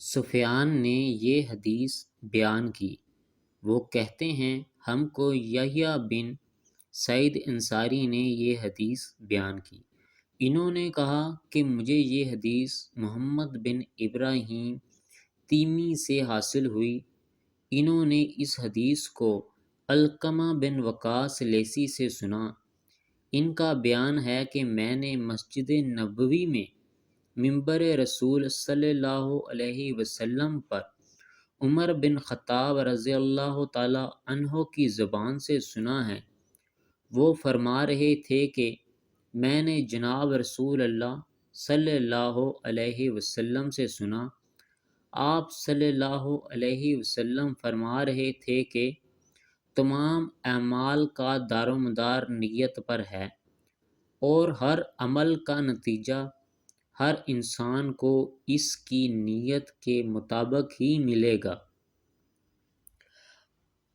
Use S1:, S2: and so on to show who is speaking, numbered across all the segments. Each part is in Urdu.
S1: سفیان نے یہ حدیث بیان کی۔ وہ کہتے ہیں ہم کو یحییٰ بن سعید انصاری نے یہ حدیث بیان کی۔ انہوں نے کہا کہ مجھے یہ حدیث محمد بن ابراہیم تیمی سے حاصل ہوئی۔ انہوں نے اس حدیث کو علقمہ بن وقاص لیثی سے سنا۔ ان کا بیان ہے کہ میں نے مسجد نبوی میں منبر رسول صلی اللہ علیہ وسلم پر عمر بن خطاب رضی اللہ تعالی عنہ کی زبان سے سنا ہے۔ وہ فرما رہے تھے کہ میں نے جناب رسول اللہ صلی اللہ علیہ وسلم سے سنا۔ آپ صلی اللہ علیہ وسلم فرما رہے تھے کہ تمام اعمال کا دار و مدار نیت پر ہے، اور ہر عمل کا نتیجہ ہر انسان کو اس کی نیت کے مطابق ہی ملے گا۔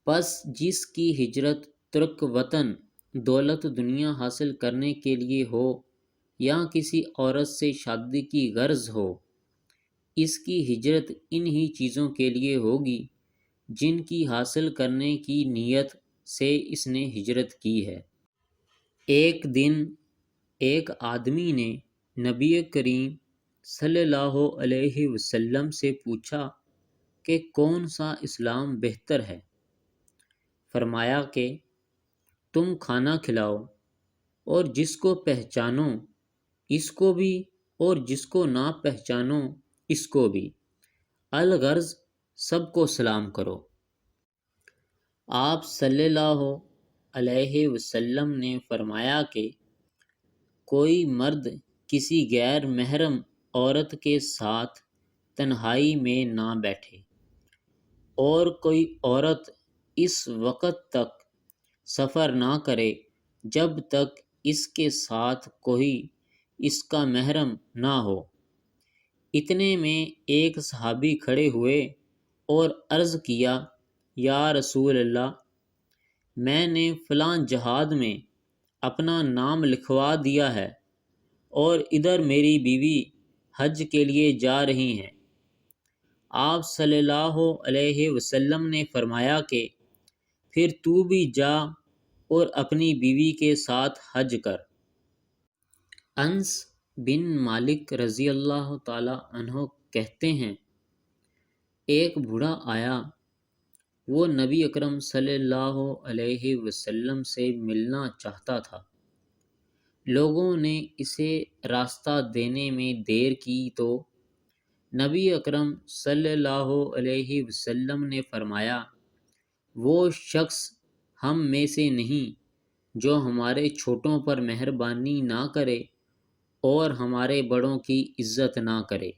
S1: پس جس کی ہجرت ترک وطن دولت دنیا حاصل کرنے کے لیے ہو یا کسی عورت سے شادی کی غرض ہو، اس کی ہجرت انہی چیزوں کے لیے ہوگی جن کی حاصل کرنے کی نیت سے اس نے ہجرت کی ہے۔ ایک دن ایک آدمی نے نبی کریم صلی اللہ علیہ وسلم سے پوچھا کہ کون سا اسلام بہتر ہے؟ فرمایا کہ تم کھانا کھلاؤ، اور جس کو پہچانو اس کو بھی، اور جس کو نہ پہچانو اس کو بھی، الغرض سب کو سلام کرو۔ آپ صلی اللہ علیہ وسلم نے فرمایا کہ کوئی مرد کسی غیر محرم عورت کے ساتھ تنہائی میں نہ بیٹھے، اور کوئی عورت اس وقت تک سفر نہ کرے جب تک اس کے ساتھ کوئی اس کا محرم نہ ہو۔ اتنے میں ایک صحابی کھڑے ہوئے اور عرض کیا، یا رسول اللہ، میں نے فلاں جہاد میں اپنا نام لکھوا دیا ہے، اور ادھر میری بیوی حج کے لیے جا رہی ہیں۔ آپ صلی اللہ علیہ وسلم نے فرمایا کہ پھر تو بھی جا اور اپنی بیوی کے ساتھ حج کر۔ انس بن مالک رضی اللہ تعالی عنہ کہتے ہیں ایک بوڑھا آیا، وہ نبی اکرم صلی اللہ علیہ وسلم سے ملنا چاہتا تھا۔ لوگوں نے اسے راستہ دینے میں دیر کی تو نبی اکرم صلی اللہ علیہ وسلم نے فرمایا، وہ شخص ہم میں سے نہیں جو ہمارے چھوٹوں پر مہربانی نہ کرے اور ہمارے بڑوں کی عزت نہ کرے۔